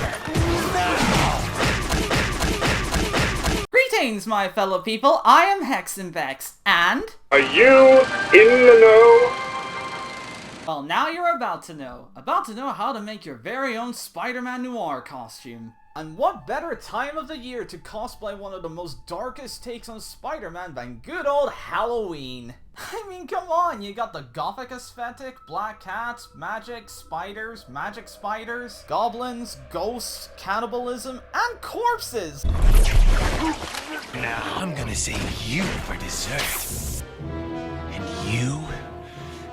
answer. Now! Greetings, my fellow people. I am Hexenvex, and... Are you in the know? Well, now you're about to know how to make your very own Spider-Man Noir costume. And what better time of the year to cosplay one of the most darkest takes on Spider-Man than good old Halloween? I mean, come on, you got the gothic aesthetic, black cats, magic spiders, goblins, ghosts, cannibalism, and corpses! Now I'm gonna save you for dessert. And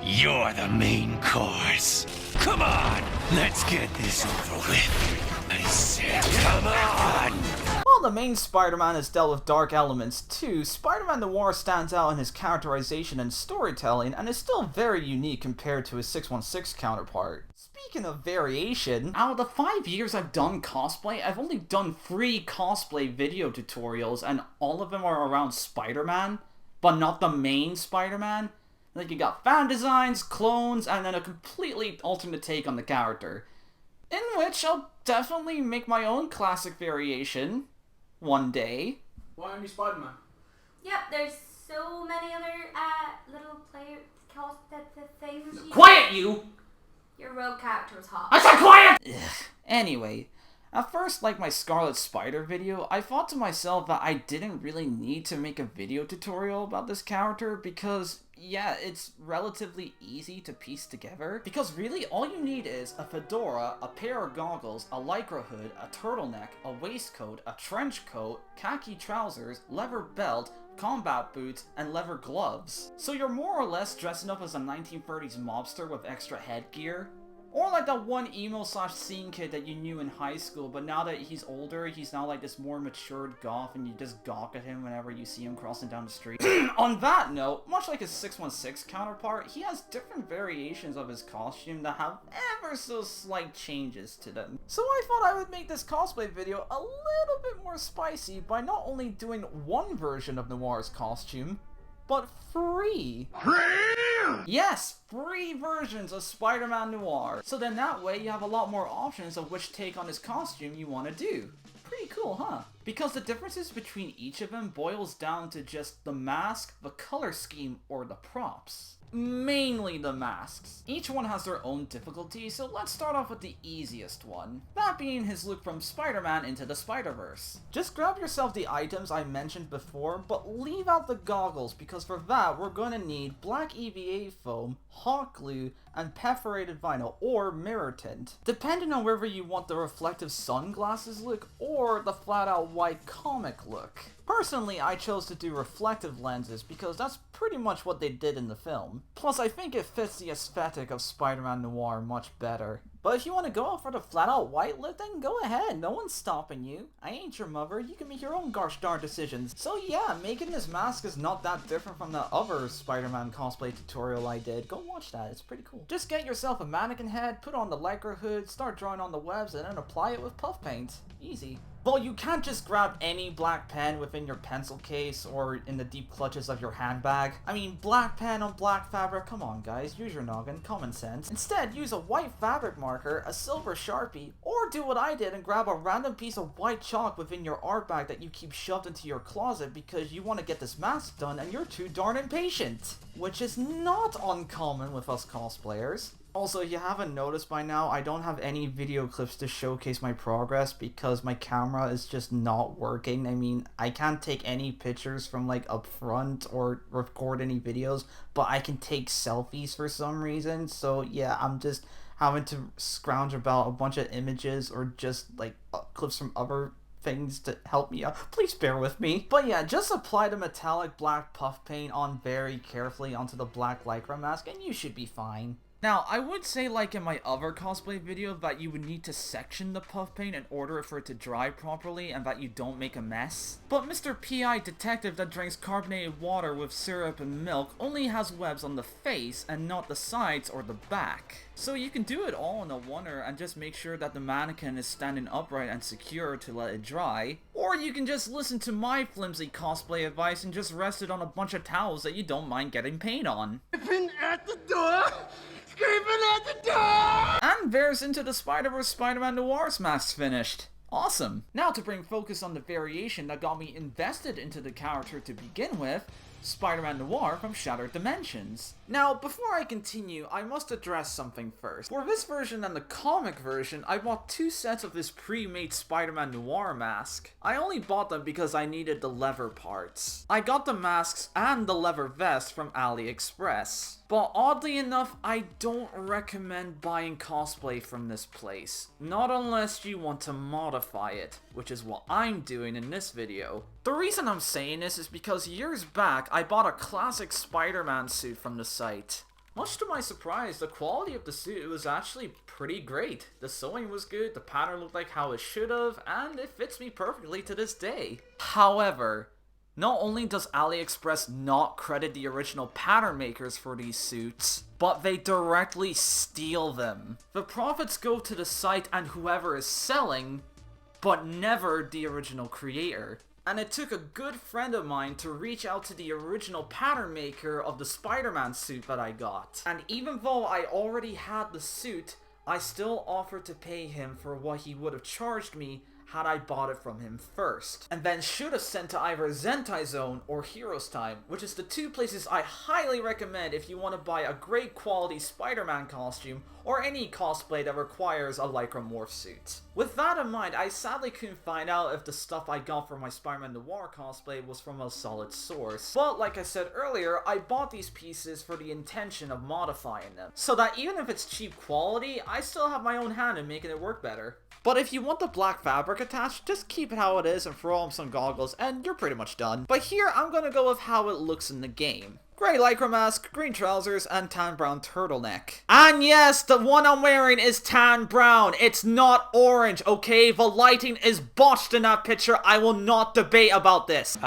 you're the main course. Come on, let's get this over with. I said, come on! While the main Spider-Man has dealt with dark elements too, Spider-Man Noir stands out in his characterization and storytelling and is still very unique compared to his 616 counterpart. Speaking of variation, out of the 5 years I've done cosplay, I've only done 3 cosplay video tutorials and all of them are around Spider-Man, but not the main Spider-Man. Like, you got fan designs, clones, and then a completely alternate take on the character. In which I'll definitely make my own classic variation one day. Why only Spider-Man? Yep, there's so many other little player things. Quiet, you! Your rogue character was hot. I said quiet! Ugh. Anyway, at first, like my Scarlet Spider video, I thought to myself that I didn't really need to make a video tutorial about this character because, yeah, it's relatively easy to piece together. Because really, all you need is a fedora, a pair of goggles, a Lycra hood, a turtleneck, a waistcoat, a trench coat, khaki trousers, leather belt, combat boots, and leather gloves. So you're more or less dressing up as a 1930s mobster with extra headgear. Or like that one emo/scene kid that you knew in high school, but now that he's older, he's now like this more matured goth and you just gawk at him whenever you see him crossing down the street. On that note, much like his 616 counterpart, he has different variations of his costume that have ever so slight changes to them. So I thought I would make this cosplay video a little bit more spicy by not only doing one version of Noir's costume, but 3. Yes, 3 versions of Spider-Man Noir. So then that way you have a lot more options of which take on his costume you want to do. Pretty cool, huh? Because the differences between each of them boils down to just the mask, the color scheme, or the props. Mainly the masks. Each one has their own difficulty, so let's start off with the easiest one. That being his look from Spider-Man into the Spider-Verse. Just grab yourself the items I mentioned before, but leave out the goggles because for that we're going to need black EVA foam, hot glue, and perforated vinyl or mirror tint, depending on whether you want the reflective sunglasses look or the flat out white comic look. Personally, I chose to do reflective lenses because that's pretty much what they did in the film. Plus, I think it fits the aesthetic of Spider-Man Noir much better. But if you want to go out for the flat out white look, then go ahead, no one's stopping you. I ain't your mother, you can make your own gosh darn decisions. So yeah, making this mask is not that different from the other Spider-Man cosplay tutorial I did. Go watch that, it's pretty cool. Just get yourself a mannequin head, put on the Lycra hood, start drawing on the webs, and then apply it with puff paint. Easy. Well, you can't just grab any black pen within your pencil case or in the deep clutches of your handbag. I mean, black pen on black fabric, come on guys, use your noggin, common sense. Instead, use a white fabric marker, a silver Sharpie, or do what I did and grab a random piece of white chalk within your art bag that you keep shoved into your closet because you want to get this mask done and you're too darn impatient. Which is not uncommon with us cosplayers. Also, if you haven't noticed by now, I don't have any video clips to showcase my progress because my camera is just not working. I mean, I can't take any pictures from like up front or record any videos, but I can take selfies for some reason. So yeah, I'm just having to scrounge about a bunch of images or just like clips from other things to help me out. Please bear with me. But yeah, just apply the metallic black puff paint on very carefully onto the black Lycra mask and you should be fine. Now, I would say like in my other cosplay video that you would need to section the puff paint in order for it to dry properly and that you don't make a mess. But Mr. P.I. Detective that drinks carbonated water with syrup and milk only has webs on the face and not the sides or the back. So you can do it all in a oneer and just make sure that the mannequin is standing upright and secure to let it dry. Or you can just listen to my flimsy cosplay advice and just rest it on a bunch of towels that you don't mind getting paint on. Scraping at the door! Scraping at the door! And there's Into the Spider-Verse Spider-Man Noir's mask finished. Awesome. Now to bring focus on the variation that got me invested into the character to begin with, Spider-Man Noir from Shattered Dimensions. Now, before I continue, I must address something first. For this version and the comic version, I bought 2 sets of this pre-made Spider-Man Noir mask. I only bought them because I needed the leather parts. I got the masks and the leather vest from AliExpress. But oddly enough, I don't recommend buying cosplay from this place. Not unless you want to modify it, which is what I'm doing in this video. The reason I'm saying this is because years back, I bought a classic Spider-Man suit from the site. Much to my surprise, the quality of the suit was actually pretty great. The sewing was good, the pattern looked like how it should have, and it fits me perfectly to this day. However, not only does AliExpress not credit the original pattern makers for these suits, but they directly steal them. The profits go to the site and whoever is selling, but never the original creator. And it took a good friend of mine to reach out to the original pattern maker of the Spider-Man suit that I got. And even though I already had the suit, I still offered to pay him for what he would have charged me had I bought it from him first, and then should have sent to either Zentai Zone or Heroes Time, which is the 2 places I highly recommend if you want to buy a great quality Spider-Man costume or any cosplay that requires a Lycra morph suit. With that in mind, I sadly couldn't find out if the stuff I got for my Spider-Man Noir cosplay was from a solid source. But like I said earlier, I bought these pieces for the intention of modifying them, so that even if it's cheap quality, I still have my own hand in making it work better. But if you want the black fabric attached, just keep it how it is and throw on some goggles and you're pretty much done. But here I'm gonna go with how it looks in the game. Grey Lycra mask, green trousers, and tan brown turtleneck. And yes, the one I'm wearing is tan brown. It's not orange, okay? The lighting is botched in that picture. I will not debate about this.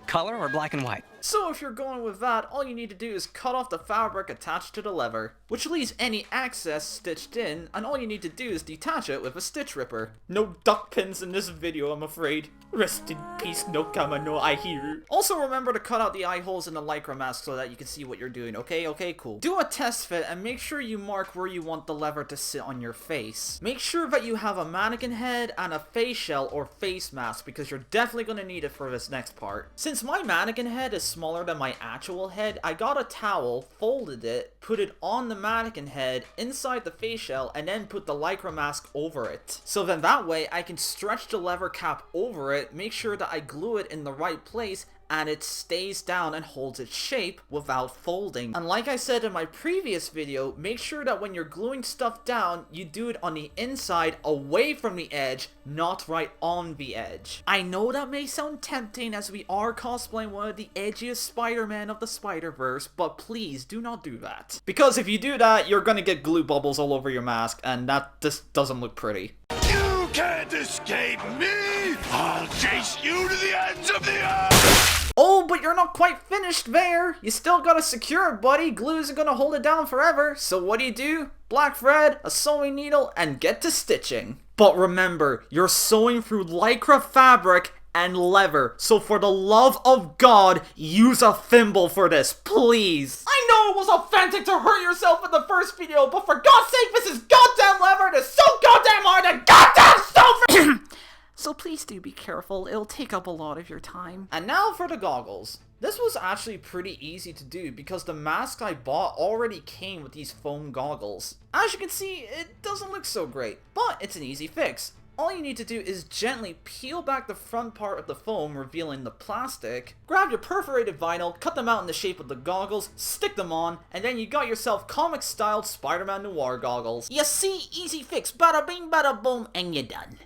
Color or black and white? So if you're going with that, all you need to do is cut off the fabric attached to the leather, which leaves any excess stitched in, and all you need to do is detach it with a stitch ripper. No duck pins in this video, I'm afraid. Rest in peace, no kama no aihiru. Also remember to cut out the eye holes in the Lycra mask so that you can see what you're doing, okay? Okay, cool. Do a test fit and make sure you mark where you want the leather to sit on your face. Make sure that you have a mannequin head and a face shell or face mask because you're definitely going to need it for this next part. Since my mannequin head is smaller than my actual head, I got a towel, folded it, put it on the mannequin head, inside the face shell, and then put the Lycra mask over it. So then that way I can stretch the leather cap over it, make sure that I glue it in the right place, and it stays down and holds its shape without folding. And like I said in my previous video, make sure that when you're gluing stuff down, you do it on the inside away from the edge, not right on the edge. I know that may sound tempting as we are cosplaying one of the edgiest Spider-Man of the Spider-Verse, but please do not do that. Because if you do that, you're gonna get glue bubbles all over your mask, and that just doesn't look pretty. You can't escape me! I'll chase you to the ends of the earth! Oh, but you're not quite finished there! You still gotta secure it, buddy! Glue isn't gonna hold it down forever, so what do? Black thread, a sewing needle, and get to stitching. But remember, you're sewing through Lycra fabric and leather, so for the love of God, use a thimble for this, please! I know it was authentic to hurt yourself in the first video, but for God's sake, this is goddamn leather, and it's so goddamn hard and goddamn so So please do be careful, it'll take up a lot of your time. And now for the goggles. This was actually pretty easy to do because the mask I bought already came with these foam goggles. As you can see, it doesn't look so great, but it's an easy fix. All you need to do is gently peel back the front part of the foam, revealing the plastic, grab your perforated vinyl, cut them out in the shape of the goggles, stick them on, and then you got yourself comic-styled Spider-Man Noir goggles. You see, easy fix, bada bing, bada boom, and you're done.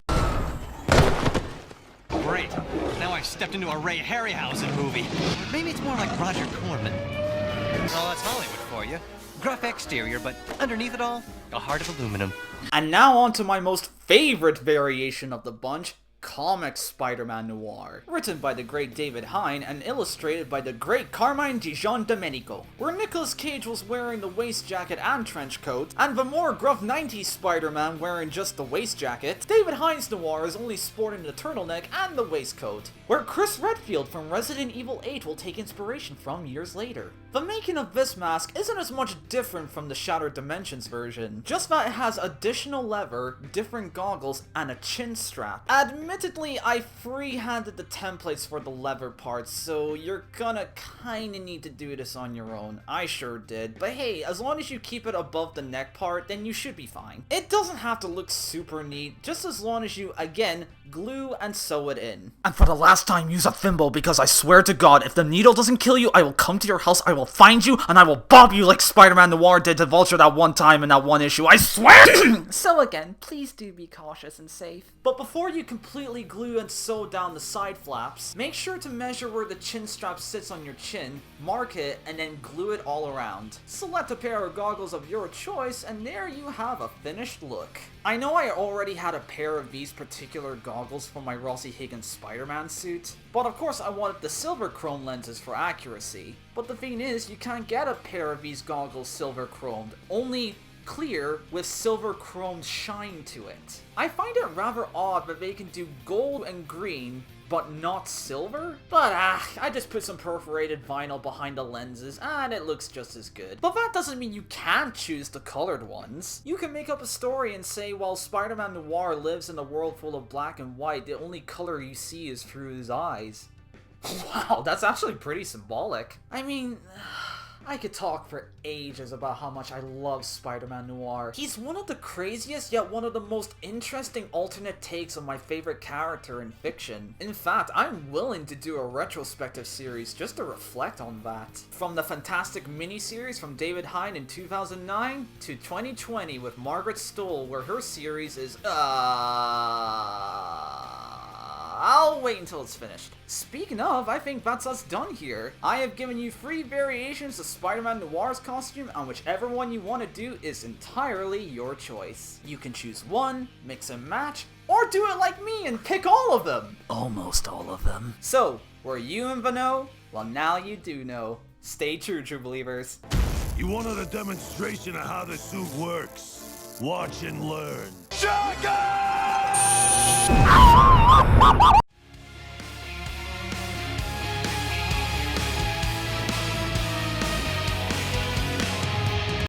Great. Now I've stepped into a Ray Harryhausen movie. Or maybe it's more like Roger Corman. Well, that's Hollywood for you. Gruff exterior, but underneath it all, a heart of aluminum. And now on to my most favorite variation of the bunch, comic Spider-Man Noir, written by the great David Hine and illustrated by the great CARMINE GIANDOMENICO, where Nicolas Cage was wearing the waist jacket and trench coat, and the more gruff 90s Spider-Man wearing just the waist jacket, David Hine's Noir is only sporting the turtleneck and the waistcoat, where Chris Redfield from Resident Evil 8 will take inspiration from years later. The making of this mask isn't as much different from the Shattered Dimensions version, just that it has additional leather, different goggles, and a chin strap. Admittedly, I free-handed the templates for the leather parts, so you're gonna kinda need to do this on your own. I sure did, but hey, as long as you keep it above the neck part, then you should be fine. It doesn't have to look super neat, just as long as you, again, glue and sew it in. And for the last time, use a thimble, because I swear to God, if the needle doesn't kill you, I will come to your house, I will find you, and I will bob you like Spider-Man Noir did to Vulture that one time in that one issue, I swear! So again, please do be cautious and safe. But before you completely glue and sew down the side flaps, make sure to measure where the chin strap sits on your chin, mark it, and then glue it all around. Select a pair of goggles of your choice, and there you have a finished look. I know I already had a pair of these particular goggles for my Rossi Higgins Spider-Man suit, but of course I wanted the silver chrome lenses for accuracy. But the thing is, you can't get a pair of these goggles silver chromed, only clear with silver chrome shine to it. I find it rather odd that they can do gold and green, but not silver? But I just put some perforated vinyl behind the lenses and it looks just as good. But that doesn't mean you can't choose the colored ones. You can make up a story and say, while Spider-Man Noir lives in a world full of black and white, the only color you see is through his eyes. Wow, that's actually pretty symbolic. I mean, I could talk for ages about how much I love Spider-Man Noir. He's one of the craziest, yet one of the most interesting alternate takes on my favorite character in fiction. In fact, I'm willing to do a retrospective series just to reflect on that. From the fantastic miniseries from David Hine in 2009 to 2020 with Margaret Stohl, where her series is, I'll wait until it's finished. Speaking of, I think that's us done here. I have given you 3 variations of Spider-Man Noir's costume, and whichever one you want to do is entirely your choice. You can choose one, mix and match, or do it like me and pick all of them. Almost all of them. So, were you in the know? Well, now you do know. Stay true, true believers. You wanted a demonstration of how the suit works? Watch and learn. Shotgun!